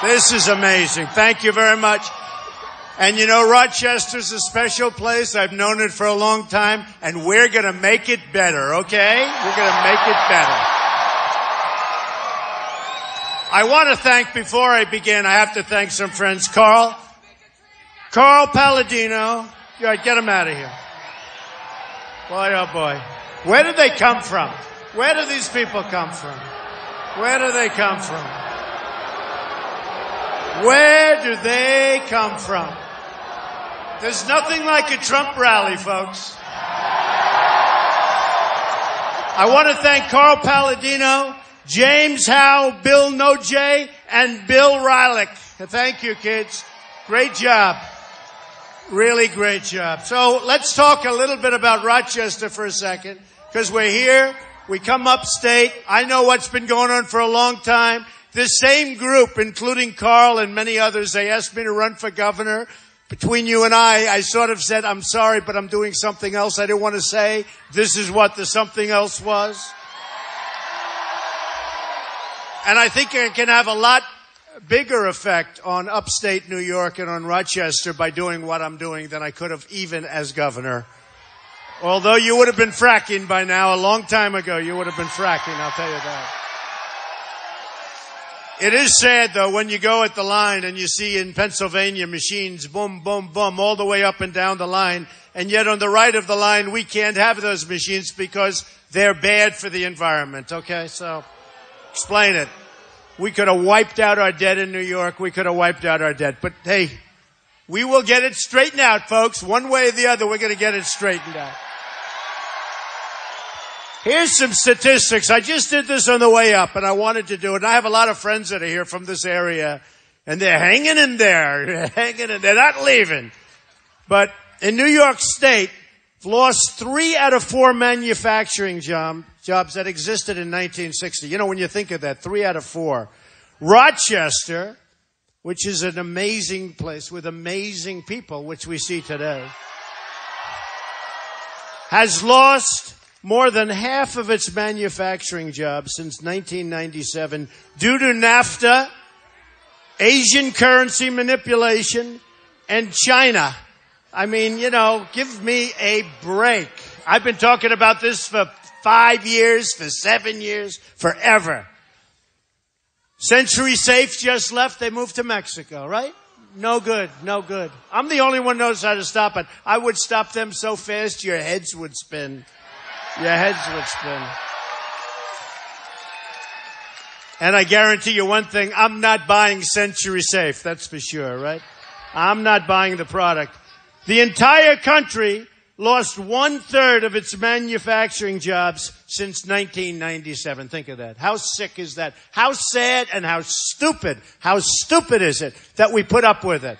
This is amazing. Thank you very much. And you know, Rochester's a special place. I've known it for a long time, and we're going to make it better, okay? We're going to make it better. I want to thank, before I begin, I have to thank some friends. Carl Palladino. Get him out of here. Boy, oh boy. Where did they come from? Where do these people come from? Where do they come from? Where do they come from? There's nothing like a Trump rally, folks. I want to thank Carl Palladino, James Howe, Bill Nojay, and Bill Rylick. Thank you, kids. Great job. Really great job. So let's talk a little bit about Rochester for a second, because we're here. We come upstate. I know what's been going on for a long time. This same group, including Carl and many others, they asked me to run for governor. Between you and I sort of said, I'm sorry, but I'm doing something else I didn't want to say. This is what the something else was. And I think it can have a lot bigger effect on upstate New York and on Rochester by doing what I'm doing than I could have even as governor. Although you would have been fracking by now, a long time ago, you would have been fracking, I'll tell you that. It is sad, though, when you go at the line and you see in Pennsylvania machines, boom, boom, boom, all the way up and down the line, and yet on the right of the line, we can't have those machines because they're bad for the environment, okay? So, explain it. We could have wiped out our debt in New York. We could have wiped out our debt. But, hey, we will get it straightened out, folks. One way or the other, we're going to get it straightened out. Here's some statistics. I just did this on the way up, and I wanted to do it. And I have a lot of friends that are here from this area, and they're hanging in there. They're hanging in. They're not leaving. But in New York State, lost 3 out of 4 manufacturing jobs that existed in 1960. You know, when you think of that, 3 out of 4. Rochester, which is an amazing place with amazing people, which we see today, has lost more than half of its manufacturing jobs since 1997 due to NAFTA, Asian currency manipulation, and China. I mean, you know, give me a break. I've been talking about this for 5 years, for 7 years, forever. Century Safe just left. They moved to Mexico, right? No good, no good. I'm the only one who knows how to stop it. I would stop them so fast your heads would spin. Your heads would spin. And I guarantee you one thing, I'm not buying Century Safe, that's for sure, right? I'm not buying the product. The entire country lost 1/3 of its manufacturing jobs since 1997. Think of that. How sick is that? How sad and how stupid is it that we put up with it?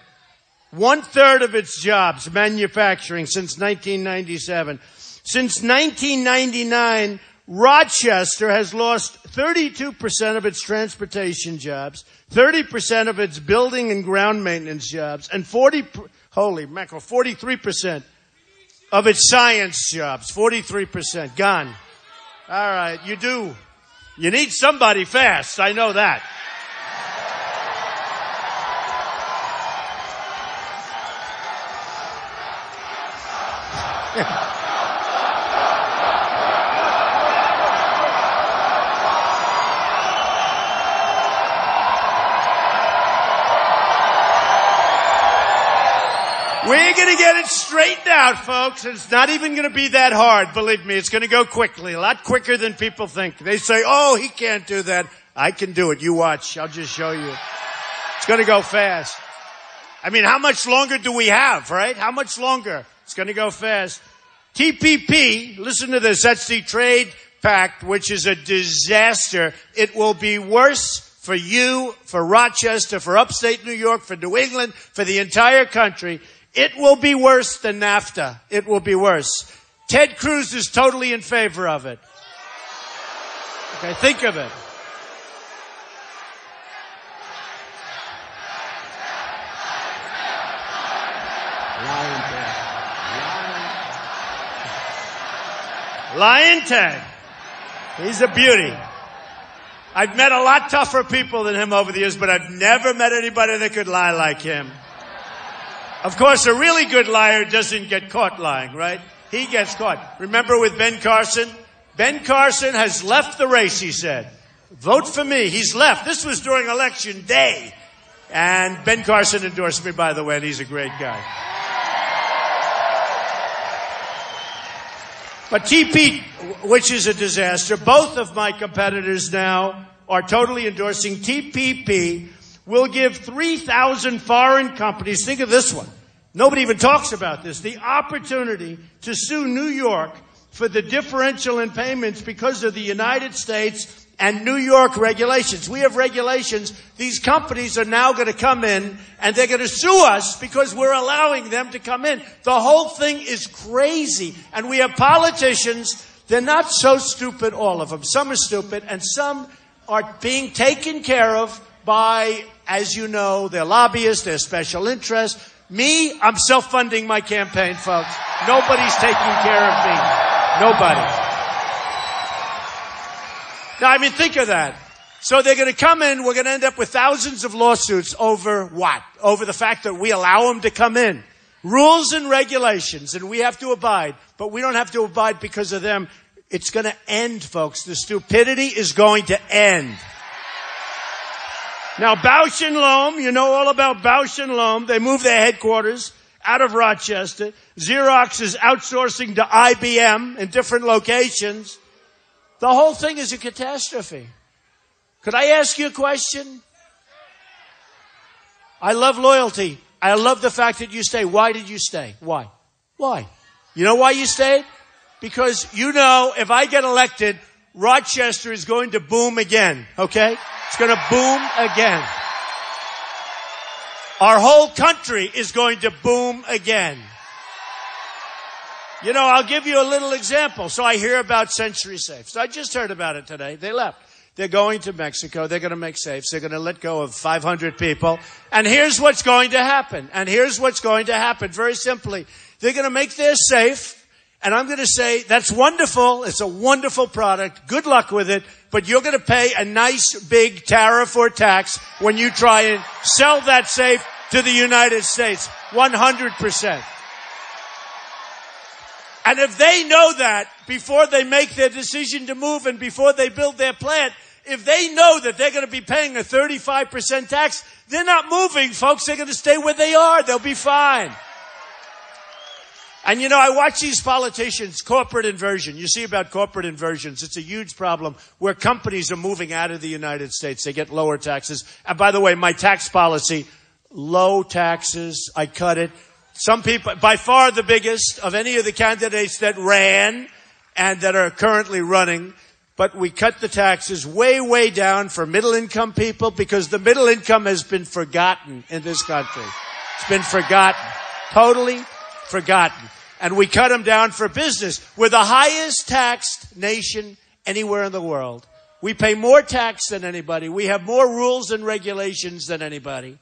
1/3 of its jobs, manufacturing, since 1997. Since 1999, Rochester has lost 32% of its transportation jobs, 30% of its building and ground maintenance jobs, and 43% of its science jobs. 43% gone. All right, you do. You need somebody fast. I know that. We're going to get it straightened out, folks. It's not even going to be that hard. Believe me, it's going to go quickly, a lot quicker than people think. They say, oh, he can't do that. I can do it. You watch. I'll just show you. It's going to go fast. I mean, how much longer do we have, right? How much longer? It's going to go fast. TPP, listen to this. That's the trade pact, which is a disaster. It will be worse for you, for Rochester, for upstate New York, for New England, for the entire country. It will be worse than NAFTA. It will be worse. Ted Cruz is totally in favor of it. Okay, think of it. Lion Ted. He's a beauty. I've met a lot tougher people than him over the years, but I've never met anybody that could lie like him. Of course, a really good liar doesn't get caught lying, right? He gets caught. Remember with Ben Carson? Ben Carson has left the race, he said. Vote for me. He's left. This was during election day. And Ben Carson endorsed me, by the way, and he's a great guy. But TP, which is a disaster, both of my competitors now are totally endorsing TPP. Will give 3,000 foreign companies, think of this one, nobody even talks about this, the opportunity to sue New York for the differential in payments because of the United States and New York regulations. We have regulations. These companies are now going to come in and they're going to sue us because we're allowing them to come in. The whole thing is crazy. And we have politicians, they're not so stupid, all of them. Some are stupid and some are being taken care of by, as you know, their lobbyists, their special interests. Me, I'm self-funding my campaign, folks. Nobody's taking care of me. Nobody. Now, I mean, think of that. So they're going to come in, we're going to end up with thousands of lawsuits over what? Over the fact that we allow them to come in. Rules and regulations, and we have to abide. But we don't have to abide because of them. It's going to end, folks. The stupidity is going to end. Now, Bausch & Lomb, you know all about Bausch & Lomb. They moved their headquarters out of Rochester. Xerox is outsourcing to IBM in different locations. The whole thing is a catastrophe. Could I ask you a question? I love loyalty. I love the fact that you stay. Why did you stay? Why? Why? You know why you stayed? Because you know if I get elected, Rochester is going to boom again, okay? It's going to boom again. Our whole country is going to boom again. You know, I'll give you a little example. So I hear about Century Safes. I just heard about it today. They left. They're going to Mexico. They're going to make safes. They're going to let go of 500 people. And here's what's going to happen. Very simply. They're going to make their safe. And I'm going to say, that's wonderful. It's a wonderful product. Good luck with it. But you're going to pay a nice big tariff or tax when you try and sell that safe to the United States. 100%. And if they know that before they make their decision to move and before they build their plant, if they know that they're going to be paying a 35% tax, they're not moving, folks. They're going to stay where they are. They'll be fine. And you know, I watch these politicians, corporate inversion. You see about corporate inversions. It's a huge problem where companies are moving out of the United States. They get lower taxes. And by the way, my tax policy, low taxes. I cut it. Some people, by far the biggest of any of the candidates that ran and that are currently running, but we cut the taxes way, way down for middle income people because the middle income has been forgotten in this country. It's been forgotten. Totally forgotten. And we cut them down for business. We're the highest taxed nation anywhere in the world. We pay more tax than anybody. We have more rules and regulations than anybody.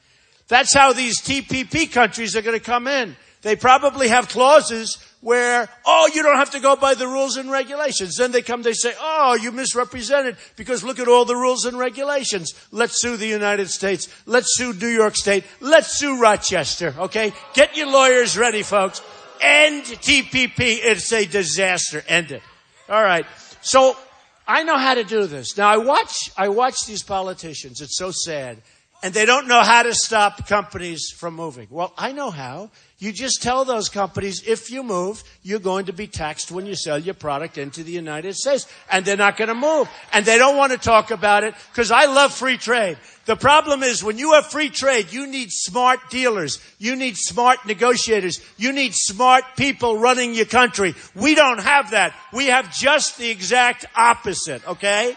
That's how these TPP countries are going to come in. They probably have clauses where, oh, you don't have to go by the rules and regulations. Then they come, they say, oh, you misrepresented because look at all the rules and regulations. Let's sue the United States. Let's sue New York State. Let's sue Rochester, okay? Get your lawyers ready, folks. End TPP. It's a disaster. End it. All right. So I know how to do this. Now I watch these politicians. It's so sad. And they don't know how to stop companies from moving. Well, I know how. You just tell those companies, if you move, you're going to be taxed when you sell your product into the United States. And they're not going to move. And they don't want to talk about it because I love free trade. The problem is when you have free trade, you need smart dealers. You need smart negotiators. You need smart people running your country. We don't have that. We have just the exact opposite, okay?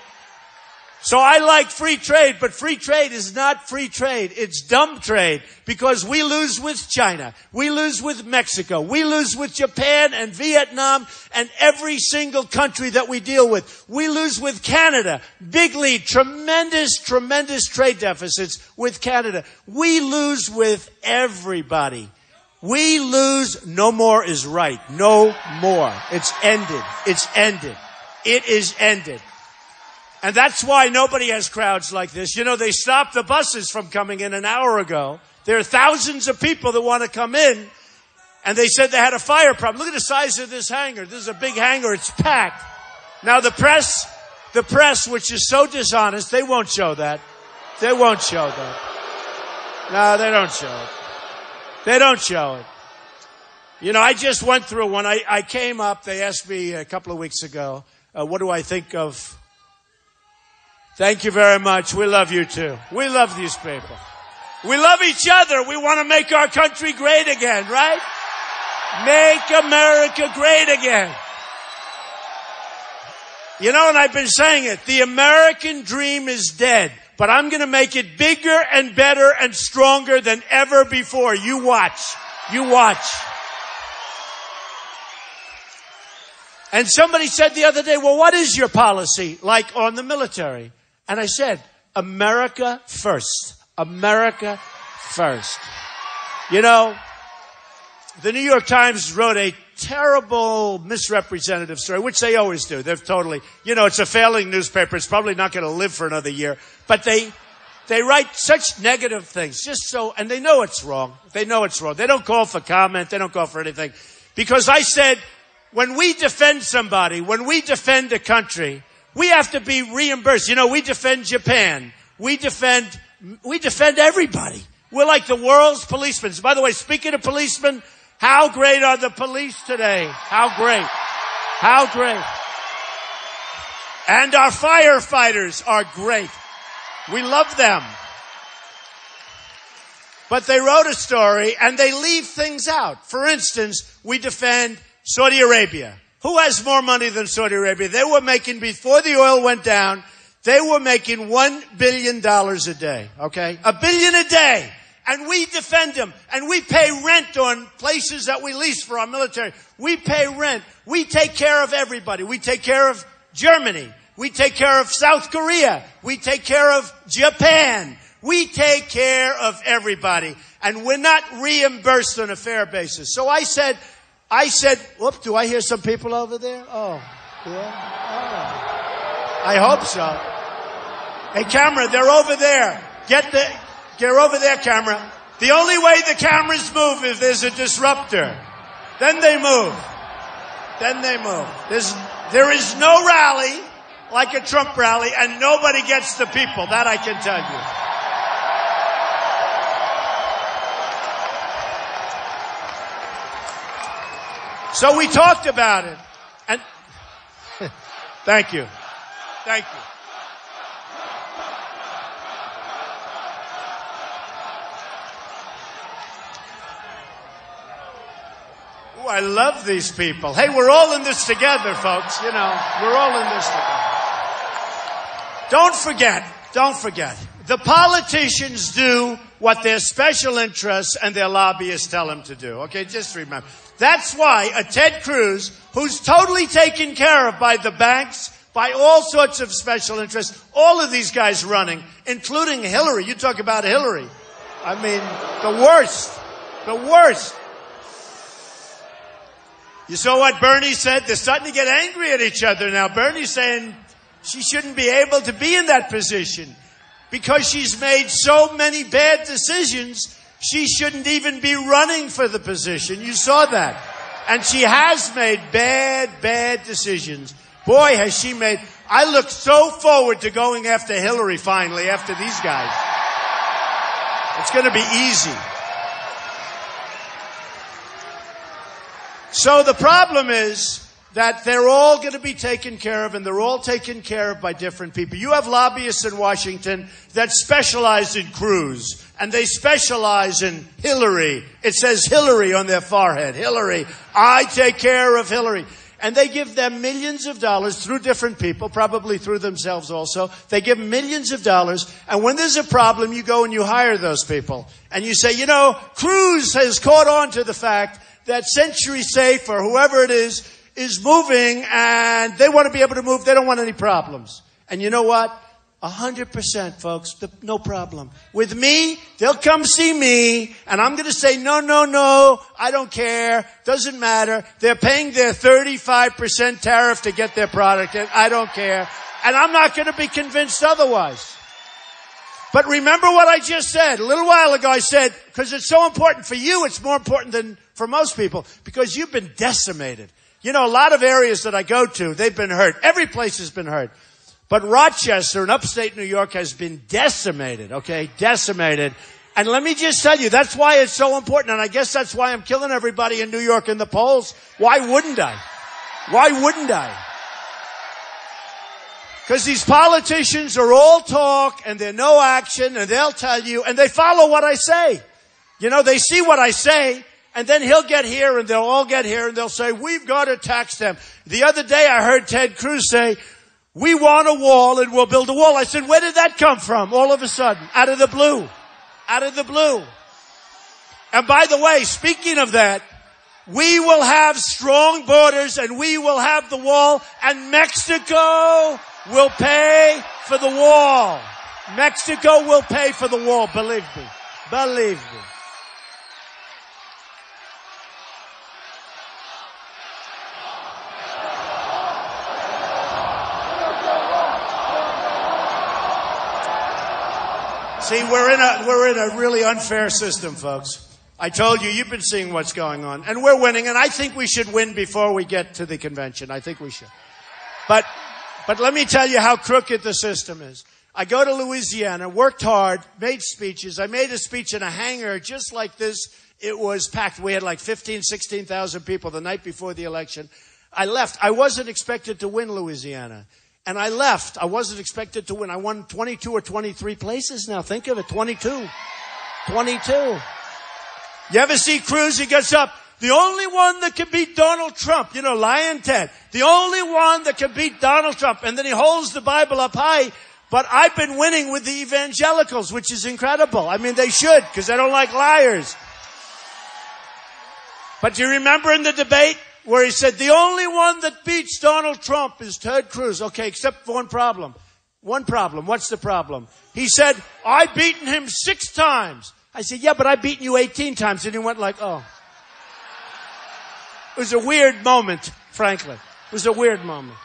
So I like free trade, but free trade is not free trade. It's dumb trade because we lose with China. We lose with Mexico. We lose with Japan and Vietnam and every single country that we deal with. We lose with Canada. Big lead, tremendous trade deficits with Canada. We lose with everybody. We lose. No more is right. No more. It's ended. It's ended. It is ended. And that's why nobody has crowds like this. You know, they stopped the buses from coming in an hour ago. There are thousands of people that want to come in, and they said they had a fire problem. Look at the size of this hangar. This is a big hangar. It's packed. Now, the press, which is so dishonest, they won't show that. They won't show that. No, they don't show it. They don't show it. You know, I just went through one. I came up. They asked me a couple of weeks ago, what do I think of? Thank you very much. We love you too. We love these people. We love each other. We want to make our country great again, right? Make America great again. You know, and I've been saying it. The American dream is dead, but I'm going to make it bigger and better and stronger than ever before. You watch. You watch. And somebody said the other day, well, what is your policy like on the military? And I said, America first. America first. You know, the New York Times wrote a terrible misrepresentative story, which they always do. They've totally, you know, it's a failing newspaper. It's probably not going to live for another year. But they write such negative things, just so, and they know it's wrong. They know it's wrong. They don't call for comment. They don't call for anything. Because I said, when we defend somebody, when we defend a country, we have to be reimbursed. You know, we defend Japan. We defend everybody. We're like the world's policemen. By the way, speaking of policemen, how great are the police today? How great. How great. And our firefighters are great. We love them. But they wrote a story and they leave things out. For instance, we defend Saudi Arabia. Who has more money than Saudi Arabia? They were making, before the oil went down, they were making $1 billion a day, okay? $1 billion a day. And we defend them. And we pay rent on places that we lease for our military. We pay rent. We take care of everybody. We take care of Germany. We take care of South Korea. We take care of Japan. We take care of everybody. And we're not reimbursed on a fair basis. So I said, whoop, do I hear some people over there? Oh, yeah. Oh. I hope so. Hey, camera, they're over there. Get over there, camera. The only way the cameras move is there's a disruptor. Then they move. Then they move. There is no rally like a Trump rally, and nobody gets the people. That I can tell you. So we talked about it. And thank you. Thank you. Oh, I love these people. Hey, we're all in this together, folks. You know, we're all in this together. Don't forget. The politicians do what their special interests and their lobbyists tell them to do. Okay, just remember. That's why a Ted Cruz, who's totally taken care of by the banks, by all sorts of special interests, all of these guys running, including Hillary. You talk about Hillary. I mean, the worst. The worst. You saw what Bernie said? They're starting to get angry at each other now. Bernie's saying she shouldn't be able to be in that position because she's made so many bad decisions. She shouldn't even be running for the position. You saw that. And she has made bad decisions. Boy, has she made... I look so forward to going after Hillary finally, after these guys. It's going to be easy. So the problem is that they're all going to be taken care of, and they're all taken care of by different people. You have lobbyists in Washington that specialize in Cruz, and they specialize in Hillary. It says Hillary on their forehead. Hillary. I take care of Hillary. And they give them millions of dollars through different people, probably through themselves also. They give millions of dollars, and when there's a problem, you go and you hire those people. And you say, you know, Cruz has caught on to the fact that Century Safe or whoever it is moving, and they want to be able to move. They don't want any problems. And you know what? 100%, folks, no problem. With me, they'll come see me, and I'm going to say, no, I don't care, doesn't matter. They're paying their 35% tariff to get their product in. I don't care. And I'm not going to be convinced otherwise. But remember what I just said. A little while ago I said, because it's so important for you, it's more important than for most people, because you've been decimated. You know, a lot of areas that I go to, they've been hurt. Every place has been hurt. But Rochester in upstate New York has been decimated, okay? Decimated. And let me just tell you, that's why it's so important. And I guess that's why I'm killing everybody in New York in the polls. Why wouldn't I? Why wouldn't I? Because these politicians are all talk and they're no action, and they'll tell you, and they follow what I say. You know, they see what I say, and then he'll get here and they'll all get here and they'll say, we've got to tax them. The other day I heard Ted Cruz say, we want a wall and we'll build a wall. I said, where did that come from? All of a sudden, out of the blue. Out of the blue. And by the way, speaking of that, we will have strong borders and we will have the wall, and Mexico will pay for the wall. Mexico will pay for the wall, believe me. Believe me. See, we're in a really unfair system, folks. I told you, you've been seeing what's going on. And we're winning, and I think we should win before we get to the convention. I think we should. But let me tell you how crooked the system is. I go to Louisiana, worked hard, made speeches. I made a speech in a hangar just like this. It was packed. We had like 16,000 people the night before the election. I left. I wasn't expected to win Louisiana. And I left. I wasn't expected to win. I won 22 or 23 places now. Think of it. 22. 22. You ever see Cruz? He gets up. The only one that can beat Donald Trump. You know, Lion Ted. The only one that can beat Donald Trump. And then he holds the Bible up high. But I've been winning with the evangelicals, which is incredible. I mean, they should, because they don't like liars. But do you remember in the debate where he said, the only one that beats Donald Trump is Ted Cruz? Okay, except for one problem. One problem. What's the problem? He said, I've beaten him 6 times. I said, yeah, but I've beaten you 18 times. And he went like, oh. It was a weird moment, frankly. It was a weird moment.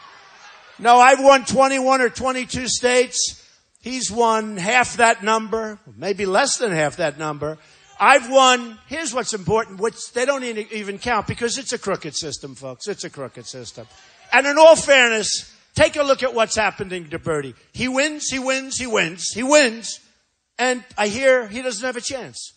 No, I've won 21 or 22 states. He's won half that number, maybe less than half that number. I've won, here's what's important, which they don't even count, because it's a crooked system, folks. It's a crooked system. And in all fairness, take a look at what's happening to Bernie. He wins. And I hear he doesn't have a chance.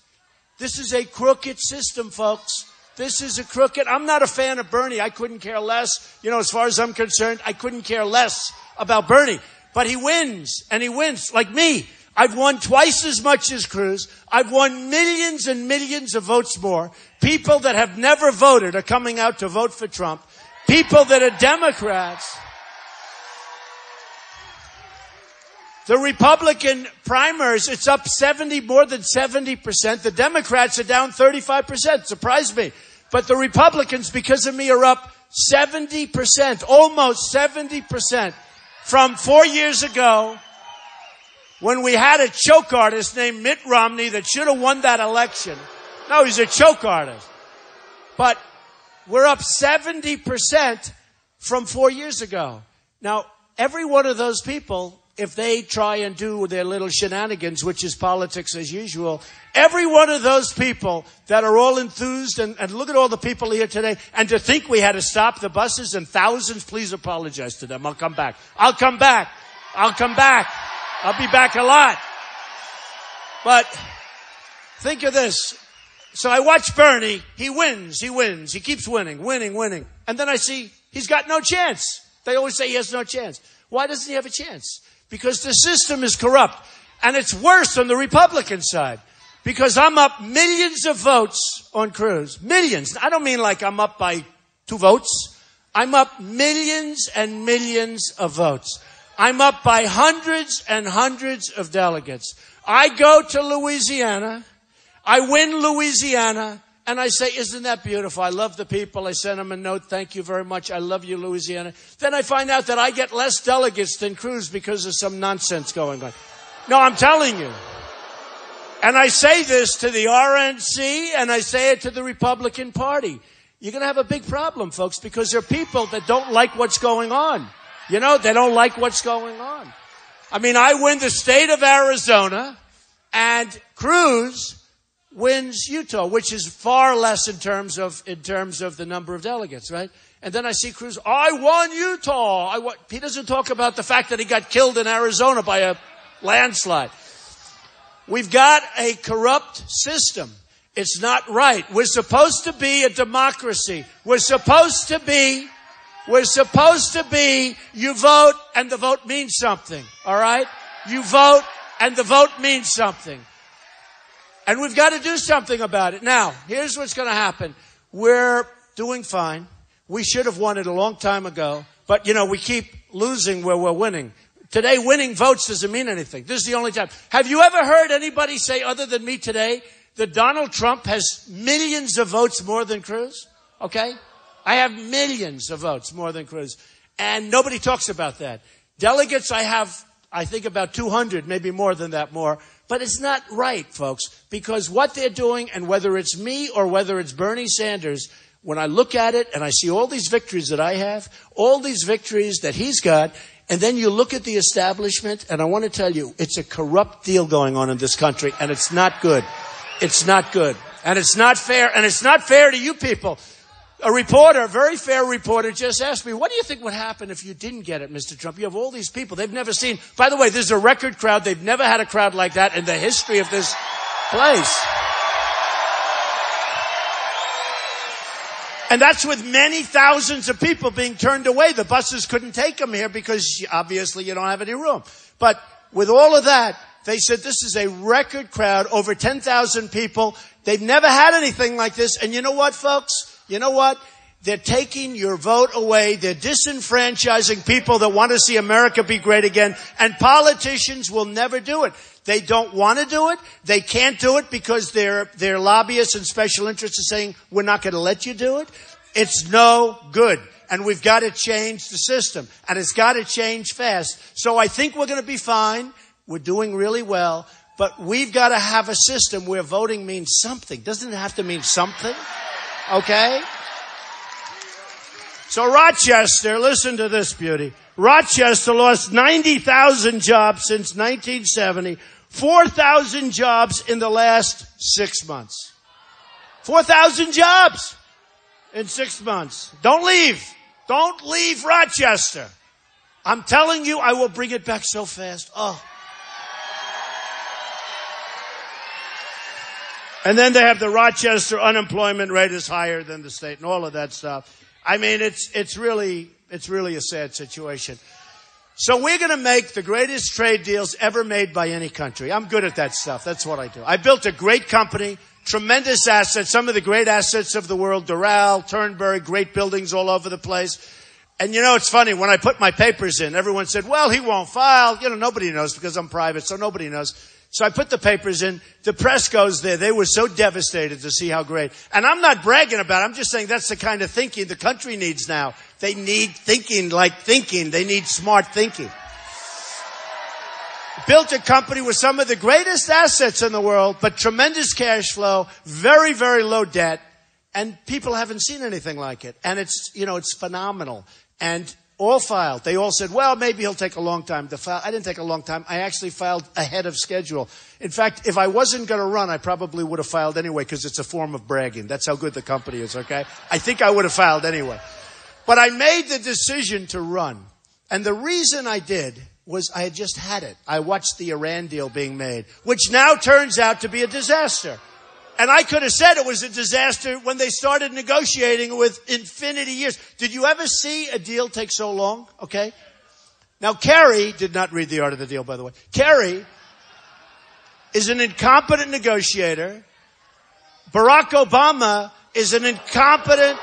This is a crooked system, folks. This is a crooked. I'm not a fan of Bernie. I couldn't care less. You know, as far as I'm concerned, I couldn't care less about Bernie. But he wins, and he wins like me. I've won twice as much as Cruz. I've won millions and millions of votes more. People that have never voted are coming out to vote for Trump. People that are Democrats. The Republican primaries, it's up more than 70%. The Democrats are down 35%. Surprised me. But the Republicans, because of me, are up 70%, almost 70%. From 4 years ago, when we had a choke artist named Mitt Romney that should have won that election. No, he's a choke artist. But we're up 70% from 4 years ago. Now, every one of those people, if they try and do their little shenanigans, which is politics as usual, every one of those people that are all enthused, and look at all the people here today, and to think we had to stop the buses and thousands, please apologize to them. I'll come back. I'll be back a lot. But think of this. So I watch Bernie. He wins. He keeps winning. And then I see he's got no chance. They always say he has no chance. Why doesn't he have a chance? Because the system is corrupt. And it's worse on the Republican side. Because I'm up millions of votes on Cruz. Millions. I don't mean like I'm up by 2 votes. I'm up millions and millions of votes. I'm up by hundreds and hundreds of delegates. I go to Louisiana. I win Louisiana. And I say, isn't that beautiful? I love the people. I send them a note. Thank you very much. I love you, Louisiana. Then I find out that I get less delegates than Cruz because of some nonsense going on. No, I'm telling you. And I say this to the RNC, and I say it to the Republican Party. You're going to have a big problem, folks, because there are people that don't like what's going on. You know, they don't like what's going on. I mean, I win the state of Arizona, and Cruz wins Utah, which is far less in terms of the number of delegates, right? And then I see Cruz, I won Utah. He doesn't talk about the fact that he got killed in Arizona by a landslide. We've got a corrupt system. It's not right. We're supposed to be a democracy. We're supposed to be, you vote and the vote means something. All right? You vote and the vote means something. And we've got to do something about it. Now, here's what's going to happen. We're doing fine. We should have won it a long time ago. But, you know, we keep losing where we're winning. Today, winning votes doesn't mean anything. This is the only time. Have you ever heard anybody say, other than me today, that Donald Trump has millions of votes more than Cruz? Okay? I have millions of votes more than Cruz. And nobody talks about that. Delegates, I think about 200, maybe more than that more. But it's not right, folks, because what they're doing, and whether it's me or whether it's Bernie Sanders, when I look at it and I see all these victories that I have, all these victories that he's got, and then you look at the establishment, and I want to tell you, it's a corrupt deal going on in this country, and it's not good. It's not good. And it's not fair, and it's not fair to you people. A reporter, a very fair reporter, just asked me, what do you think would happen if you didn't get it, Mr. Trump? You have all these people. They've never seen. By the way, this is a record crowd. They've never had a crowd like that in the history of this place. And that's with many thousands of people being turned away. The buses couldn't take them here because obviously you don't have any room. But with all of that, they said this is a record crowd, over 10,000 people. They've never had anything like this. And you know what, folks? You know what? They're taking your vote away. They're disenfranchising people that want to see America be great again. And politicians will never do it. They don't want to do it. They can't do it because their lobbyists and special interests are saying, we're not going to let you do it. It's no good. And we've got to change the system. And it's got to change fast. So I think we're going to be fine. We're doing really well. But we've got to have a system where voting means something. Doesn't it have to mean something? Okay? So Rochester, listen to this beauty. Rochester lost 90,000 jobs since 1970, 4,000 jobs in the last 6 months. 4,000 jobs in 6 months. Don't leave. Don't leave Rochester. I'm telling you, I will bring it back so fast. Oh. And then they have the Rochester unemployment rate is higher than the state and all of that stuff. I mean, it's really a sad situation. So we're going to make the greatest trade deals ever made by any country. I'm good at that stuff. That's what I do. I built a great company, tremendous assets, some of the great assets of the world, Doral, Turnberry, great buildings all over the place. And you know, it's funny, when I put my papers in, everyone said, well, he won't file. You know, nobody knows because I'm private, so nobody knows. So I put the papers in. The press goes there. They were so devastated to see how great. And I'm not bragging about it. I'm just saying that's the kind of thinking the country needs now. They need thinking like thinking. They need smart thinking. Built a company with some of the greatest assets in the world, but tremendous cash flow, very, very low debt. And people haven't seen anything like it. And it's, you know, it's phenomenal. And all filed. They all said, well, maybe he'll take a long time to file. I didn't take a long time. I actually filed ahead of schedule. In fact, if I wasn't going to run, I probably would have filed anyway because it's a form of bragging. That's how good the company is, okay? I think I would have filed anyway. But I made the decision to run. And the reason I did was I had just had it. I watched the Iran deal being made, which now turns out to be a disaster. And I could have said it was a disaster when they started negotiating with infinity years. Did you ever see a deal take so long? Okay. Now, Kerry did not read the art of the deal, by the way. Kerry is an incompetent negotiator. Barack Obama is an incompetent.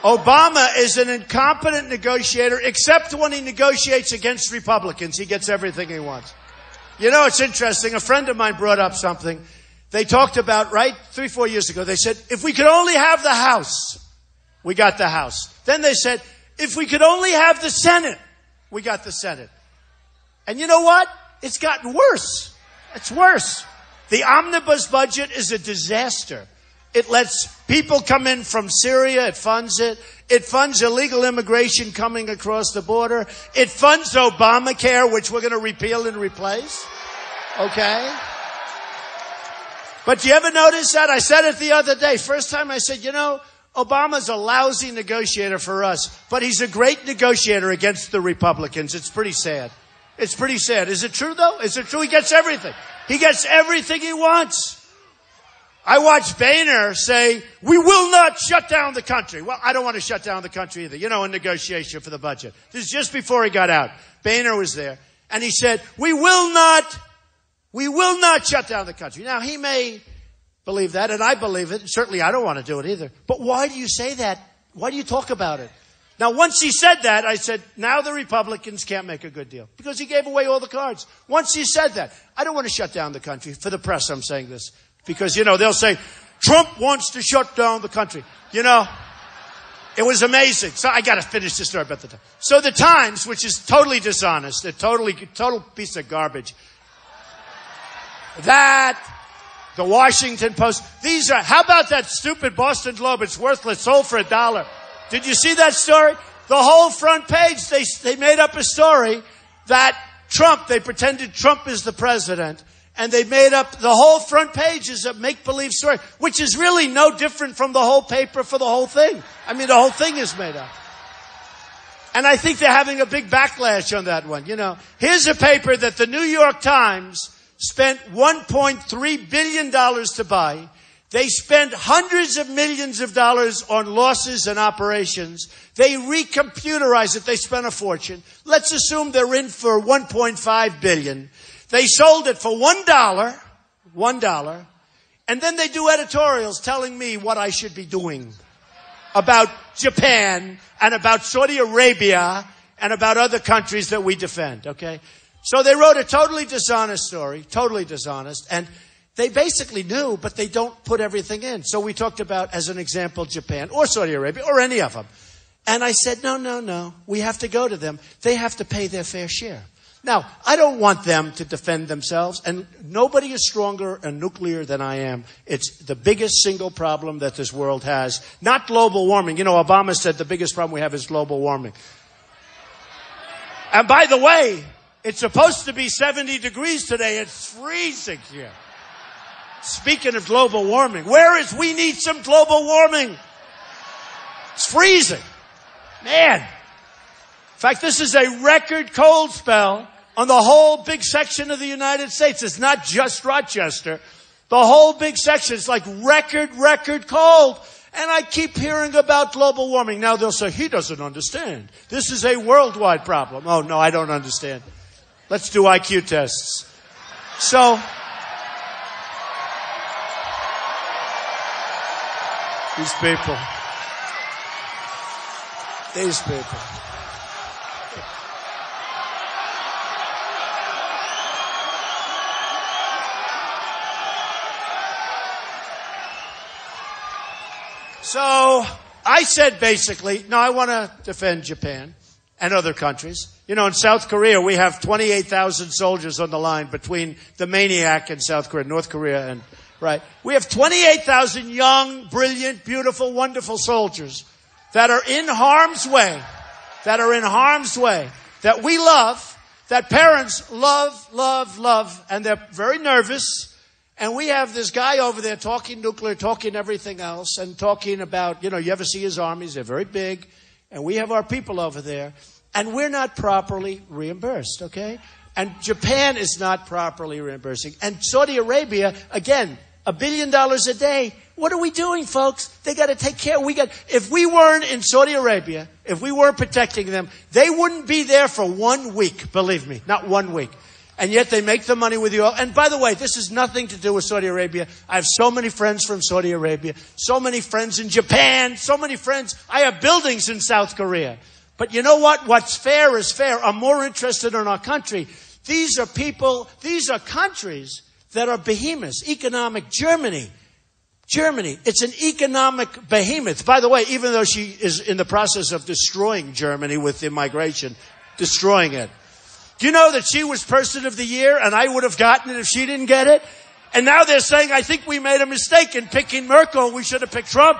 Obama is an incompetent negotiator, except when he negotiates against Republicans. He gets everything he wants. You know, it's interesting. A friend of mine brought up something. They talked about, right, 3-4 years ago, they said, if we could only have the House, we got the House. Then they said, if we could only have the Senate, we got the Senate. And you know what? It's gotten worse. It's worse. The omnibus budget is a disaster. It lets people come in from Syria. It funds it. It funds illegal immigration coming across the border. It funds Obamacare, which we're going to repeal and replace. Okay? But do you ever notice that? I said it the other day. First time I said, Obama's a lousy negotiator for us, but he's a great negotiator against the Republicans. It's pretty sad. It's pretty sad. Is it true, though? Is it true? He gets everything. He gets everything he wants. I watched Boehner say, we will not shut down the country. Well, I don't want to shut down the country either. In negotiation for the budget. This is just before he got out. Boehner was there. And he said, we will not shut down the country. Now, he may believe that, and I believe it. Certainly, I don't want to do it either. But why do you say that? Why do you talk about it? Now, once he said that, I said, now the Republicans can't make a good deal. Because he gave away all the cards. Once he said that, I don't want to shut down the country. For the press, I'm saying this. Because, they'll say, Trump wants to shut down the country. It was amazing. So I got to finish the story about the Times. So the Times, which is totally dishonest, a total piece of garbage. That, the Washington Post, how about that stupid Boston Globe? It's worthless, sold for $1. Did you see that story? The whole front page, they made up a story that they pretended Trump is the president. And they made up the whole front page is a make-believe story, which is really no different from the whole paper for the whole thing. I mean, the whole thing is made up. And I think they're having a big backlash on that one. Here's a paper that the New York Times spent $1.3 billion to buy. They spent hundreds of millions of dollars on losses and operations. They recomputerized it. They spent a fortune. Let's assume they're in for $1.5 billion. They sold it for $1, and then they do editorials telling me what I should be doing about Japan and about Saudi Arabia and about other countries that we defend, okay? So they wrote a totally dishonest story, totally dishonest, and they basically knew, but they don't put everything in. So we talked about, as an example, Japan or Saudi Arabia or any of them. And I said, no, we have to go to them. They have to pay their fair share. Now, I don't want them to defend themselves, and nobody is stronger and nuclear than I am. It's the biggest single problem that this world has. Not global warming. Obama said the biggest problem we have is global warming. And by the way, it's supposed to be 70 degrees today. It's freezing here. Speaking of global warming, we need some global warming. It's freezing. Man. In fact, this is a record cold spell on the whole big section of the United States. It's not just Rochester. The whole big section is like record cold. And I keep hearing about global warming. Now they'll say, he doesn't understand. This is a worldwide problem. Oh, no, I don't understand. Let's do IQ tests. So, these people. So I said basically, no, I want to defend Japan and other countries. In South Korea, we have 28,000 soldiers on the line between the maniac in South Korea, North Korea, and right. We have 28,000 young, brilliant, beautiful, wonderful soldiers that are in harm's way, that we love, that parents love, and they're very nervous. And we have this guy over there talking nuclear, talking everything else, and talking about, you ever see his armies? They're very big. And we have our people over there. And we're not properly reimbursed, okay? And Japan is not properly reimbursing. And Saudi Arabia, again, $1 billion a day. What are we doing, folks? They got to take care. If we weren't in Saudi Arabia, if we weren't protecting them, they wouldn't be there for 1 week, believe me, not 1 week. And yet they make the money with the oil. And by the way, this has nothing to do with Saudi Arabia. I have so many friends from Saudi Arabia, so many friends in Japan, so many friends. I have buildings in South Korea. But you know what? What's fair is fair. I'm more interested in our country. These are countries that are behemoths. Economic Germany, it's an economic behemoth. By the way, even though she is in the process of destroying Germany with immigration, destroying it. Do you know that she was Person of the Year and I would have gotten it if she didn't get it? And now they're saying, I think we made a mistake in picking Merkel. We should have picked Trump.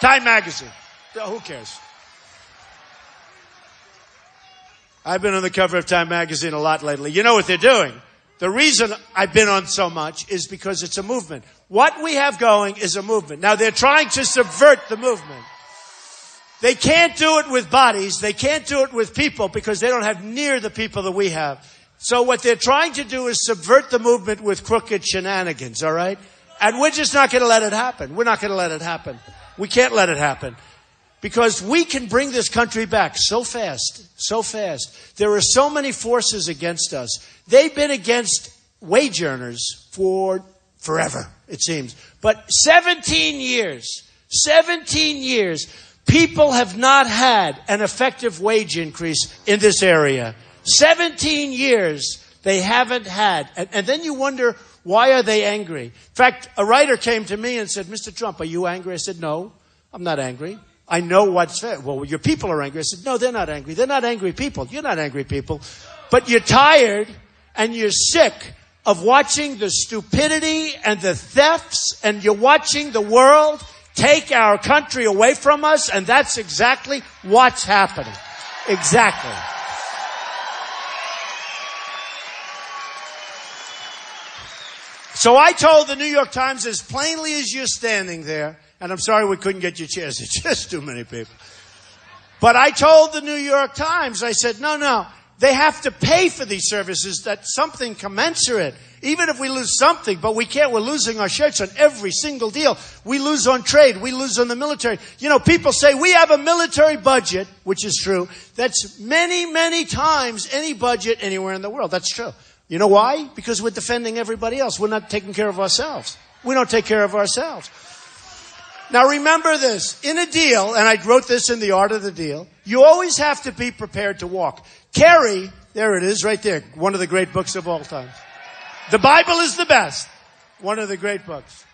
Time magazine. Who cares? I've been on the cover of Time magazine a lot lately. You know what they're doing? The reason I've been on so much is because it's a movement. What we have going is a movement. Now, they're trying to subvert the movement. They can't do it with bodies. They can't do it with people because they don't have near the people that we have. So what they're trying to do is subvert the movement with crooked shenanigans, all right? And we're just not going to let it happen. We're not going to let it happen. We can't let it happen. Because we can bring this country back so fast, so fast. There are so many forces against us. They've been against wage earners for forever, it seems. But 17 years, people have not had an effective wage increase in this area. 17 years they haven't had. And then you wonder, why are they angry? In fact, a writer came to me and said, Mr. Trump, are you angry? I said, no, I'm not angry. I know what's fair. Well, your people are angry. I said, no, they're not angry. They're not angry people. You're not angry people. But you're tired and you're sick of watching the stupidity and the thefts, and you're watching the world take our country away from us, and that's exactly what's happening. Exactly. So I told the New York Times, as plainly as you're standing there, and I'm sorry we couldn't get you chairs. It's just too many people. But I told the New York Times, I said, no, they have to pay for these services, that's something commensurate. Even if we lose something, but we can't, we're losing our shirts on every single deal. We lose on trade, we lose on the military. You know, people say we have a military budget, which is true. That's many, many times any budget anywhere in the world. That's true. You know why? Because we're defending everybody else. We're not taking care of ourselves. We don't take care of ourselves. Now remember this, in a deal, and I wrote this in The Art of the Deal, you always have to be prepared to walk. Carrie, there it is, right there, one of the great books of all time. The Bible is the best, one of the great books.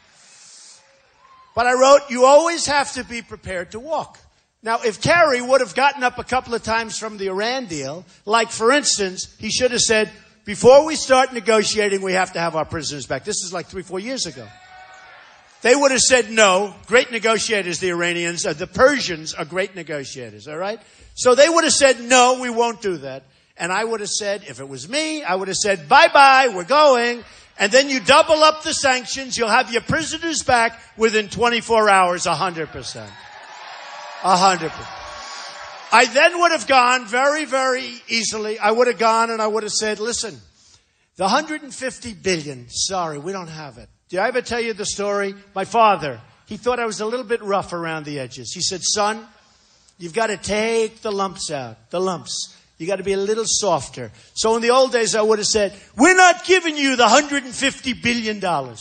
But I wrote, you always have to be prepared to walk. Now, if Kerry would have gotten up a couple of times from the Iran deal, like for instance, he should have said, before we start negotiating, we have to have our prisoners back. This is like 3-4 years ago. They would have said no. Great negotiators, the Iranians. The Persians are great negotiators, all right? So they would have said, no, we won't do that. And I would have said, if it was me, I would have said, bye-bye, we're going. And then you double up the sanctions. You'll have your prisoners back within 24 hours, 100%. 100%. I then would have gone very, very easily. I would have gone and I would have said, listen, the 150 billion, sorry, we don't have it. Did I ever tell you the story? My father, he thought I was a little bit rough around the edges. He said, son, you've got to take the lumps out, the lumps. You got to be a little softer. So in the old days, I would have said, we're not giving you the $150 billion. And,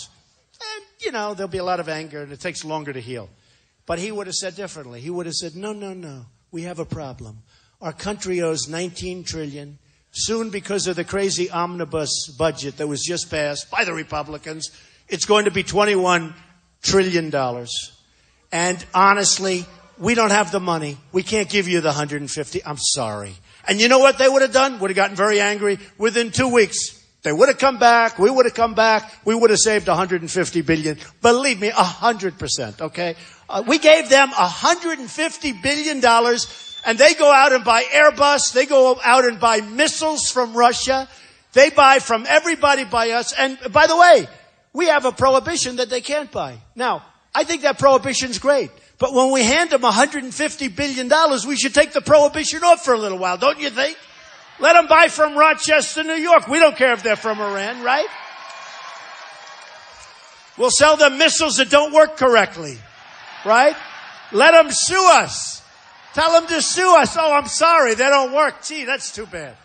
you know, there'll be a lot of anger and it takes longer to heal. But he would have said differently. He would have said, no. We have a problem. Our country owes $19 trillion. Soon, because of the crazy omnibus budget that was just passed by the Republicans, it's going to be $21 trillion. And honestly, we don't have the money. We can't give you the 150. I'm sorry. And you know what they would have done? Would have gotten very angry. Within 2 weeks, they would have come back. We would have come back. We would have saved $150 billion. Believe me, 100%, okay? We gave them $150 billion, and they go out and buy Airbus. They go out and buy missiles from Russia. They buy from everybody by us. And by the way, we have a prohibition that they can't buy. Now, I think that prohibition's great. But when we hand them $150 billion, we should take the prohibition off for a little while, don't you think? Let them buy from Rochester, New York. We don't care if they're from Iran, right? We'll sell them missiles that don't work correctly, right? Let them sue us. Tell them to sue us. Oh, I'm sorry, they don't work. Gee, that's too bad.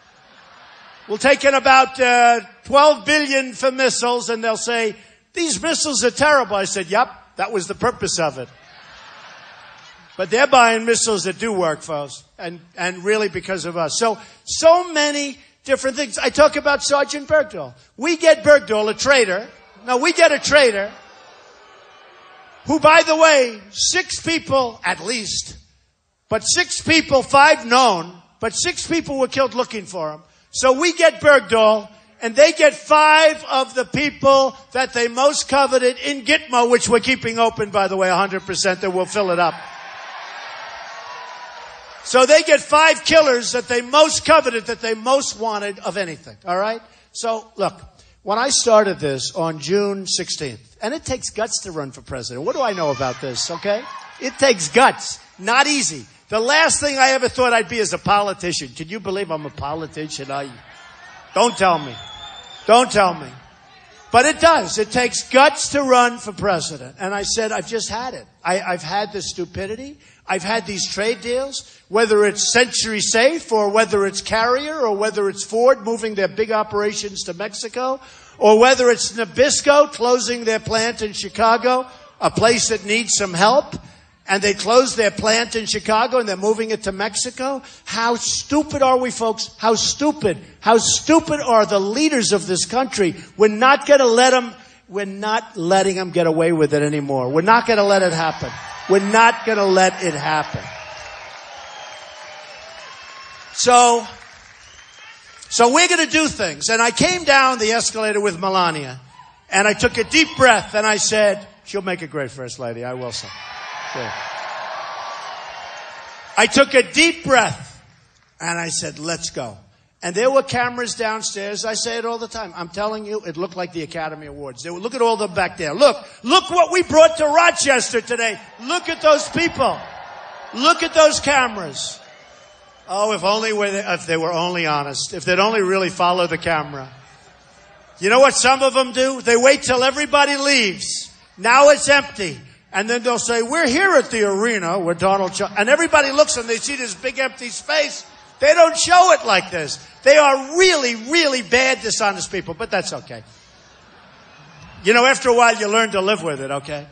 We'll take in about $12 billion for missiles, and they'll say, these missiles are terrible. I said, yep, that was the purpose of it. But they're buying missiles that do work, folks, and really because of us. So many different things. I talk about Sergeant Bergdahl. We get Bergdahl, a traitor. No, we get a traitor who, by the way, 6 people at least, but 6 people, 5 known, but 6 people were killed looking for him. So we get Bergdahl, And they get 5 of the people that they most coveted in Gitmo, which we're keeping open, by the way, 100%, that we'll fill it up. So they get 5 killers that they most coveted, that they most wanted of anything. All right? So, look, when I started this on June 16th, and it takes guts to run for president. What do I know about this, okay? It takes guts. Not easy. The last thing I ever thought I'd be is a politician. Can you believe I'm a politician? Don't tell me. Don't tell me. But it does. It takes guts to run for president. And I said, I've just had it. I've had this stupidity. I've had these trade deals, whether it's Century Safe or whether it's Carrier or whether it's Ford moving their big operations to Mexico or whether it's Nabisco closing their plant in Chicago, a place that needs some help. And they closed their plant in Chicago and they're moving it to Mexico. How stupid are we, folks? How stupid are the leaders of this country? We're not letting them get away with it anymore. We're not going to let it happen. We're not going to let it happen. So we're going to do things. And I came down the escalator with Melania and I took a deep breath and I said, she'll make a great first lady. I will say. Sure. I took a deep breath and I said, let's go. And there were cameras downstairs. I say it all the time. I'm telling you, it looked like the Academy Awards. Look at all them back there. Look what we brought to Rochester today. Look at those people. Look at those cameras. Oh, if they were only honest. If they'd only really follow the camera. You know what some of them do? They wait till everybody leaves. Now it's empty. And then they'll say, we're here at the arena where Donald Trump, and everybody looks and they see this big empty space. They don't show it like this. They are really, really bad, dishonest people, but that's okay. You know, after a while you learn to live with it, okay?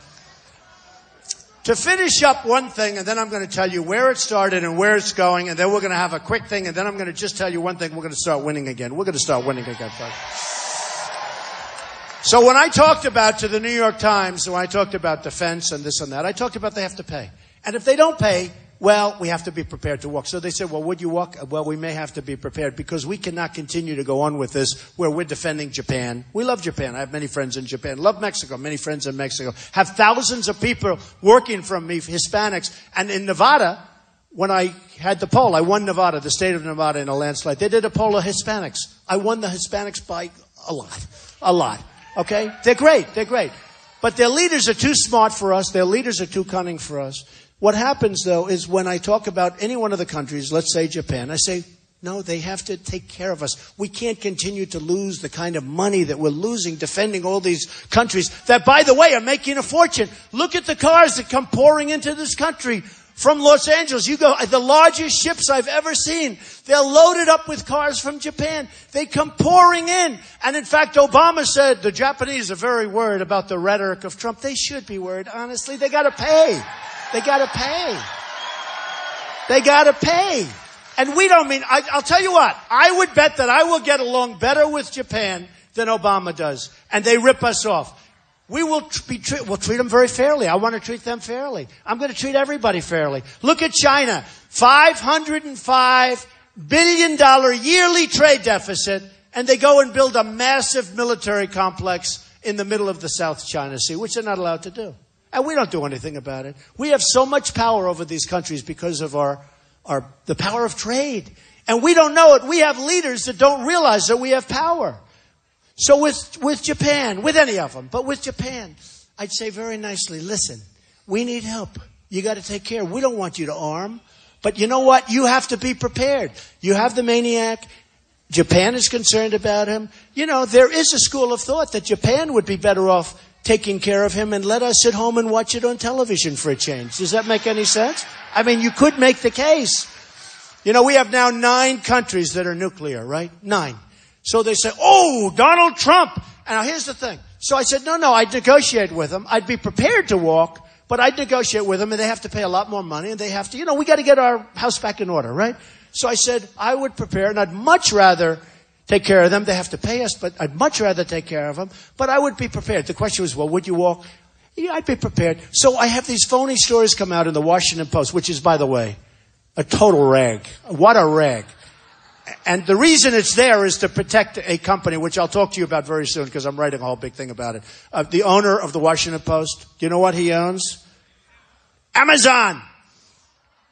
To finish up one thing, and then I'm going to tell you where it started and where it's going, and then we're going to have a quick thing, and then I'm going to just tell you one thing, we're going to start winning again. We're going to start winning again, folks. So when I talked about to the New York Times, when I talked about defense and this and that, I talked about they have to pay. And if they don't pay, well, we have to be prepared to walk. So they said, well, would you walk? Well, we may have to be prepared because we cannot continue to go on with this where we're defending Japan. We love Japan. I have many friends in Japan. Love Mexico. Many friends in Mexico. Have thousands of people working from me, Hispanics. And in Nevada, when I had the poll, I won Nevada, the state of Nevada in a landslide. They did a poll of Hispanics. I won the Hispanics by a lot. Okay? They're great. But their leaders are too smart for us. Their leaders are too cunning for us. What happens, though, is when I talk about any one of the countries, let's say Japan, I say, no, they have to take care of us. We can't continue to lose the kind of money that we're losing defending all these countries that, by the way, are making a fortune. Look at the cars that come pouring into this country from Los Angeles. You go, the largest ships I've ever seen. They're loaded up with cars from Japan. They come pouring in. And in fact, Obama said the Japanese are very worried about the rhetoric of Trump. They should be worried, honestly. They gotta pay. And we don't mean, I'll tell you what, I would bet that I will get along better with Japan than Obama does. And they rip us off. We'll treat them very fairly. I want to treat them fairly. I'm going to treat everybody fairly. Look at China. $505 billion yearly trade deficit, and they go and build a massive military complex in the middle of the South China Sea, which they're not allowed to do. And we don't do anything about it. We have so much power over these countries because of the power of trade. And we don't know it. We have leaders that don't realize that we have power. So with Japan, with any of them, but with Japan, I'd say very nicely, listen, we need help. You got to take care. We don't want you to arm. But you know what? You have to be prepared. You have the maniac. Japan is concerned about him. You know, there is a school of thought that Japan would be better off taking care of him and let us sit home and watch it on television for a change. Does that make any sense? I mean, you could make the case. You know, we have now 9 countries that are nuclear, right? 9. So they say, oh, Donald Trump. And now here's the thing. So I said, no, I'd negotiate with them. I'd be prepared to walk, but I'd negotiate with them, and they have to pay a lot more money, and they have to, we got to get our house back in order, right? So I said, I would prepare, and I'd much rather take care of them. They have to pay us, but I'd much rather take care of them. But I would be prepared. The question was, well, would you walk? Yeah, I'd be prepared. So I have these phony stories come out in the Washington Post, which is, by the way, a total rag. What a rag. And the reason it's there is to protect a company, which I'll talk to you about very soon because I'm writing a whole big thing about it. The owner of the Washington Post, do you know what he owns? Amazon.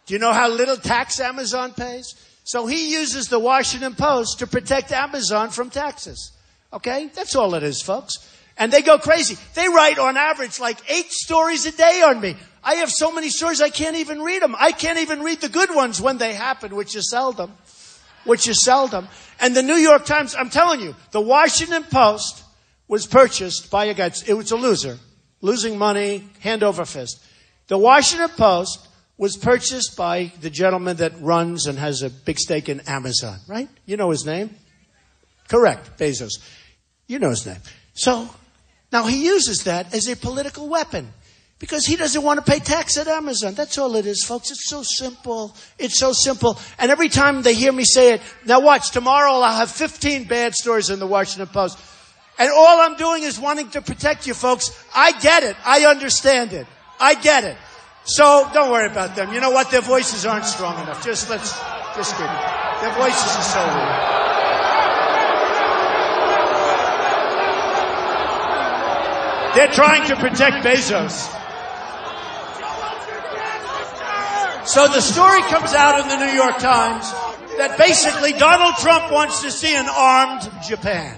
Do you know how little tax Amazon pays? So he uses the Washington Post to protect Amazon from taxes. Okay? That's all it is, folks. And they go crazy. They write on average like 8 stories a day on me. I have so many stories I can't even read them. I can't even read the good ones when they happen, which is seldom. And the New York Times, I'm telling you, the Washington Post was purchased by a guy. It was a loser. Losing money, hand over fist. The Washington Post was purchased by the gentleman that runs and has a big stake in Amazon, right? You know his name? Correct, Bezos. You know his name. So, now he uses that as a political weapon because he doesn't want to pay tax at Amazon. That's all it is, folks. It's so simple. It's so simple. And every time they hear me say it, now watch, tomorrow I'll have 15 bad stories in the Washington Post. And all I'm doing is wanting to protect you, folks. I get it. I understand it. I get it. So don't worry about them. You know what? Their voices aren't strong enough. Just keep it. Their voices are so weak. They're trying to protect Bezos. So the story comes out in the New York Times that basically Donald Trump wants to see an armed Japan.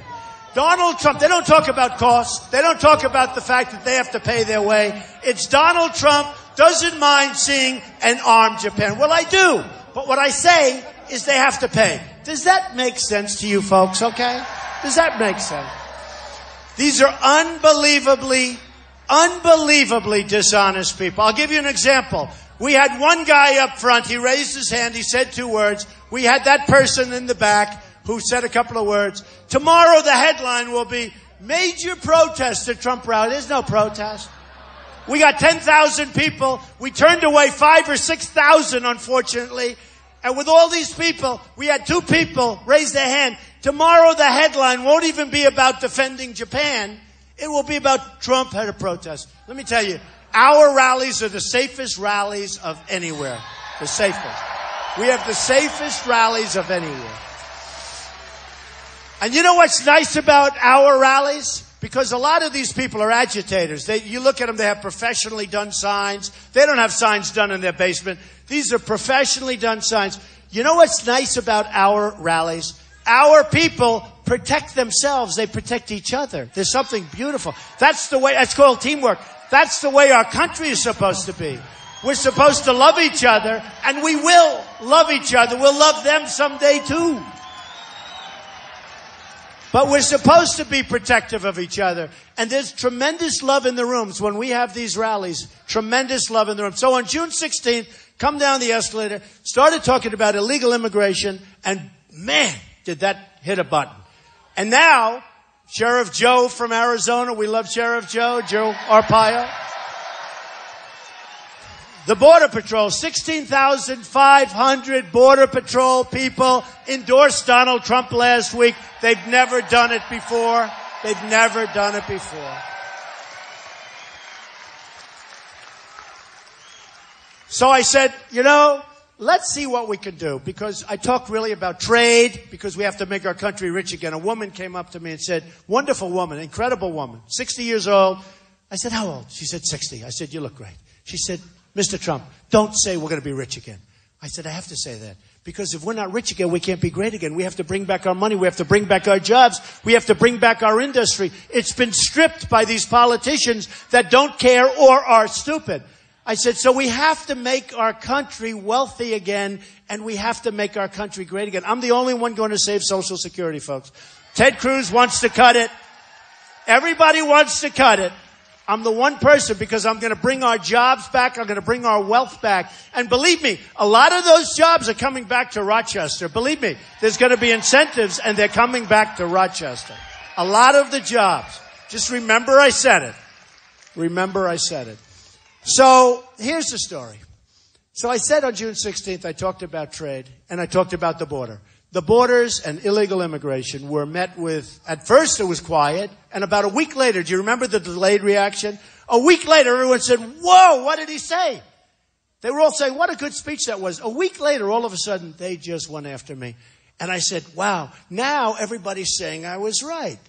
Donald Trump, they don't talk about costs. They don't talk about the fact that they have to pay their way. It's Donald Trump doesn't mind seeing an armed Japan. Well, I do. But what I say is they have to pay. Does that make sense to you folks, okay? Does that make sense? These are unbelievably dishonest people. I'll give you an example. We had one guy up front. He raised his hand. He said 2 words. We had that person in the back who said a couple of words. Tomorrow the headline will be major protest at Trump rally. There's no protest. We got 10,000 people. We turned away 5,000 or 6,000, unfortunately. And with all these people, we had 2 people raise their hand. Tomorrow the headline won't even be about defending Japan. It will be about Trump had a protest. Let me tell you, our rallies are the safest rallies of anywhere. The safest. We have the safest rallies of anywhere. And you know what's nice about our rallies? Because a lot of these people are agitators. You look at them, they have professionally done signs. They don't have signs done in their basement. These are professionally done signs. You know what's nice about our rallies? Our people protect themselves. They protect each other. There's something beautiful. That's called teamwork. That's the way our country is supposed to be. We're supposed to love each other, and we will love each other. We'll love them someday too. But we're supposed to be protective of each other. And there's tremendous love in the rooms when we have these rallies. Tremendous love in the room. So on June 16th, come down the escalator, started talking about illegal immigration, and man, did that hit a button. And now, Sheriff Joe from Arizona, we love Sheriff Joe Arpaio. The Border Patrol, 16,500 Border Patrol people endorsed Donald Trump last week. They've never done it before. They've never done it before. So I said, let's see what we can do. Because I talked really about trade, because we have to make our country rich again. A woman came up to me and said, wonderful woman, incredible woman, 60 years old. I said, how old? She said, 60. I said, you look great. She said, Mr. Trump, don't say we're going to be rich again. I said, I have to say that. Because if we're not rich again, we can't be great again. We have to bring back our money. We have to bring back our jobs. We have to bring back our industry. It's been stripped by these politicians that don't care or are stupid. I said, so we have to make our country wealthy again, and we have to make our country great again. I'm the only one going to save Social Security, folks. Ted Cruz wants to cut it. Everybody wants to cut it. I'm the one person because I'm going to bring our jobs back. I'm going to bring our wealth back. And believe me, a lot of those jobs are coming back to Rochester. Believe me, there's going to be incentives and they're coming back to Rochester. A lot of the jobs. Just remember I said it. Remember I said it. So here's the story. So I said on June 16th, I talked about trade and I talked about the border. The borders and illegal immigration were met with, at first it was quiet, and about a week later, do you remember the delayed reaction? A week later, everyone said, whoa, what did he say? They were all saying, what a good speech that was. A week later, all of a sudden, they just went after me. And I said, wow, now everybody's saying I was right.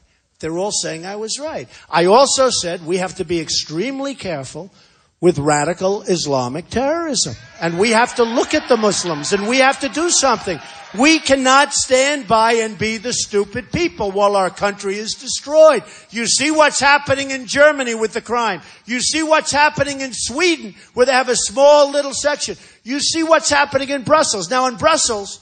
They're all saying I was right. I also said we have to be extremely careful with radical Islamic terrorism. And we have to look at the Muslims, and we have to do something. We cannot stand by and be the stupid people while our country is destroyed. You see what's happening in Germany with the crime. You see what's happening in Sweden, where they have a small little section. You see what's happening in Brussels. Now in Brussels,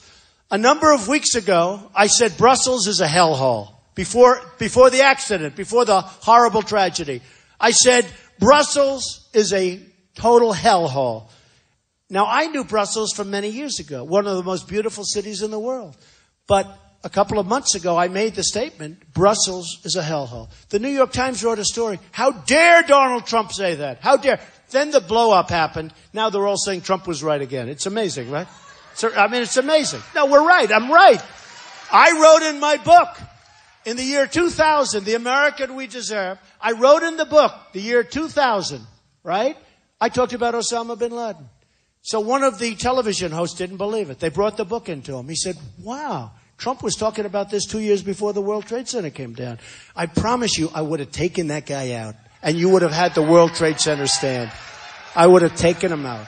a number of weeks ago, I said Brussels is a hellhole. Before the accident, before the horrible tragedy, I said Brussels is a total hellhole. Now, I knew Brussels from many years ago, one of the most beautiful cities in the world. But a couple of months ago, I made the statement, Brussels is a hellhole. The New York Times wrote a story. How dare Donald Trump say that? How dare? Then the blow-up happened. Now they're all saying Trump was right again. It's amazing, right? It's amazing. No, we're right. I'm right. I wrote in my book, in the year 2000, The American We Deserve, I wrote in the book, the year 2000, right? I talked about Osama bin Laden. So one of the television hosts didn't believe it. They brought the book into him. He said, wow, Trump was talking about this 2 years before the World Trade Center came down. I promise you, I would have taken that guy out, and you would have had the World Trade Center stand. I would have taken him out.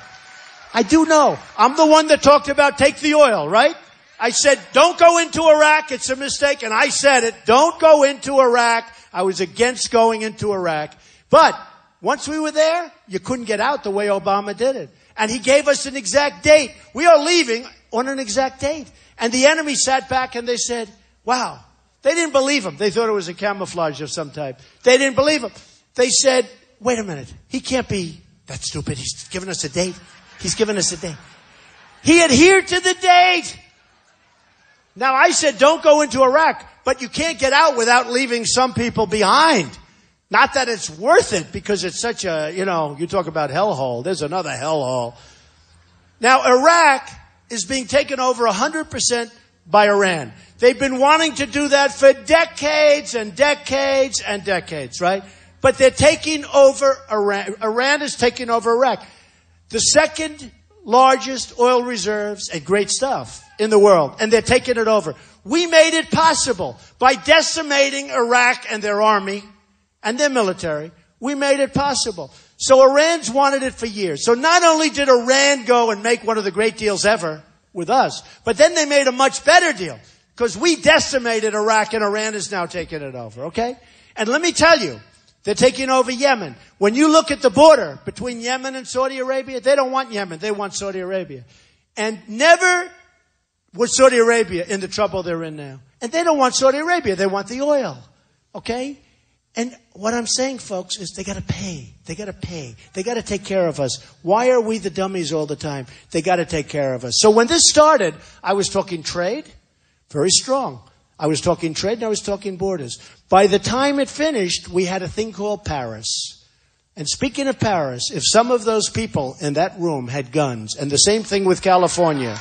I do know. I'm the one that talked about take the oil, right? I said, don't go into Iraq. It's a mistake. And I said it. Don't go into Iraq. I was against going into Iraq. But once we were there, you couldn't get out the way Obama did it. And he gave us an exact date. We are leaving on an exact date. And the enemy sat back and they said, wow. They didn't believe him. They thought it was a camouflage of some type. They didn't believe him. They said, wait a minute. He can't be that stupid. He's given us a date. He's given us a date. He adhered to the date. Now, I said, don't go into Iraq, but you can't get out without leaving some people behind. Not that it's worth it, because it's such a, you talk about hellhole. There's another hellhole. Now, Iraq is being taken over 100% by Iran. They've been wanting to do that for decades and decades and decades, right? But they're taking over Iran. Iran is taking over Iraq. The second largest oil reserves and great stuff in the world, and they're taking it over. We made it possible by decimating Iraq and their army and their military. We made it possible. So Iran's wanted it for years. So not only did Iran go and make one of the great deals ever with us, but then they made a much better deal, because we decimated Iraq and Iran is now taking it over, okay? And let me tell you, they're taking over Yemen. When you look at the border between Yemen and Saudi Arabia, they don't want Yemen. They want Saudi Arabia. And never was Saudi Arabia in the trouble they're in now. And they don't want Saudi Arabia. They want the oil. Okay? And what I'm saying, folks, is they got to pay. They got to pay. They got to take care of us. Why are we the dummies all the time? They got to take care of us. So when this started, I was talking trade, very strong. I was talking trade and I was talking borders. By the time it finished, we had a thing called Paris. And speaking of Paris, if some of those people in that room had guns, and the same thing with California,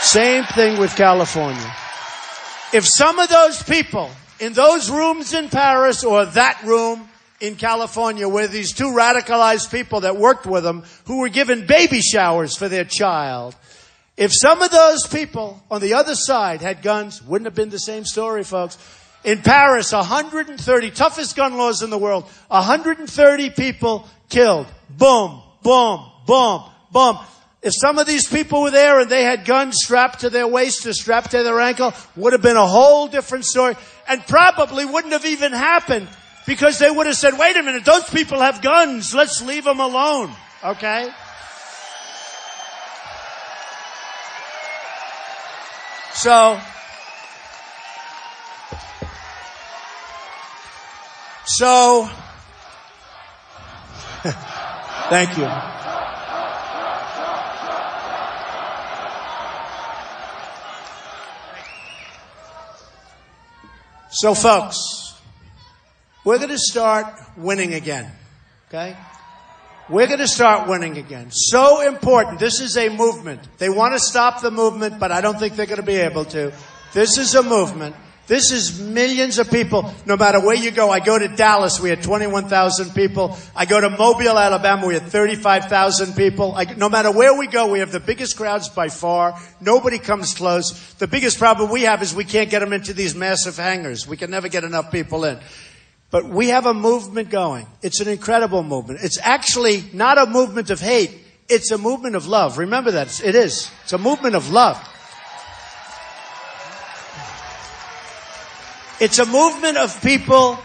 same thing with California. If some of those people in those rooms in Paris or that room in California were these two radicalized people that worked with them who were given baby showers for their child, if some of those people on the other side had guns, wouldn't have been the same story, folks. In Paris, 130, toughest gun laws in the world, 130 people killed. Boom, boom, boom, boom. If some of these people were there and they had guns strapped to their waist or strapped to their ankle, would have been a whole different story, and probably wouldn't have even happened, because they would have said, wait a minute, those people have guns. Let's leave them alone. Okay? So, thank you. So, folks, we're going to start winning again, okay? We're going to start winning again. So important. This is a movement. They want to stop the movement, but I don't think they're going to be able to. This is a movement. This is millions of people, no matter where you go. I go to Dallas, we had 21,000 people. I go to Mobile, Alabama, we had 35,000 people. No matter where we go, we have the biggest crowds by far. Nobody comes close. The biggest problem we have is we can't get them into these massive hangars. We can never get enough people in. But we have a movement going. It's an incredible movement. It's actually not a movement of hate. It's a movement of love. Remember that. It is. It's a movement of love. It's a movement of people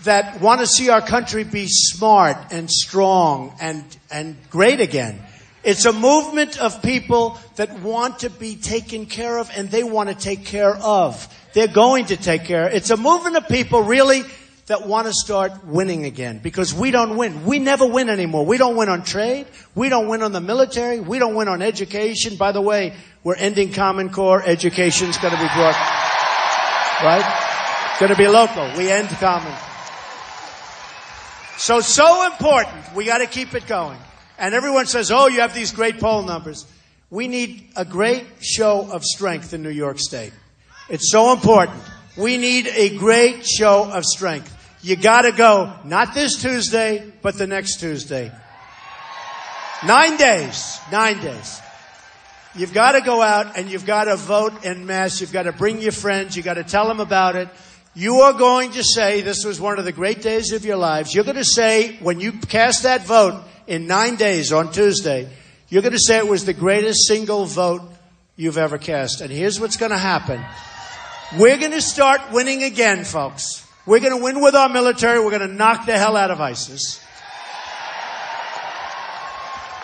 that want to see our country be smart and strong and great again. It's a movement of people that want to be taken care of, and they want to take care of. They're going to take care. It's a movement of people really that want to start winning again, because we don't win. We never win anymore. We don't win on trade. We don't win on the military. We don't win on education. By the way, we're ending Common Core. Education's going to be brought, right? Going to be local. We end Common. So important. We got to keep it going. And everyone says, oh, you have these great poll numbers. We need a great show of strength in New York State. It's so important. We need a great show of strength. You got to go, not this Tuesday, but the next Tuesday. 9 days. 9 days. You've got to go out and you've got to vote en masse. You've got to bring your friends. You've got to tell them about it. You are going to say this was one of the great days of your lives. You're going to say, when you cast that vote in 9 days on Tuesday, you're going to say it was the greatest single vote you've ever cast. And here's what's going to happen. We're going to start winning again, folks. We're going to win with our military. We're going to knock the hell out of ISIS.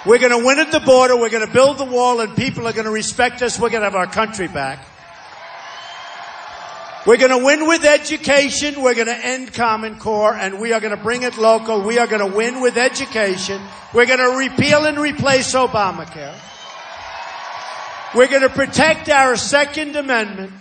We're going to win at the border. We're going to build the wall, and people are going to respect us. We're going to have our country back. We're going to win with education. We're going to end Common Core, and we are going to bring it local. We are going to win with education. We're going to repeal and replace Obamacare. We're going to protect our Second Amendment.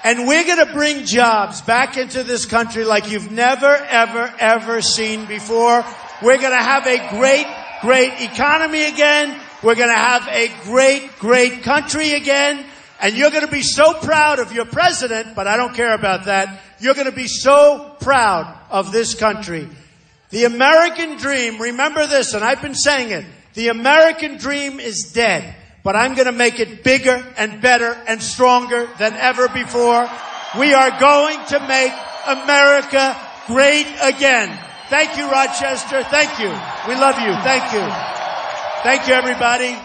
And we're going to bring jobs back into this country like you've never, ever, ever seen before. We're going to have a great, great economy again. We're going to have a great, great country again. And you're going to be so proud of your president, but I don't care about that. You're going to be so proud of this country. The American dream, remember this, and I've been saying it, the American dream is dead. But I'm going to make it bigger and better and stronger than ever before. We are going to make America great again. Thank you, Rochester. Thank you. We love you. Thank you. Thank you, everybody.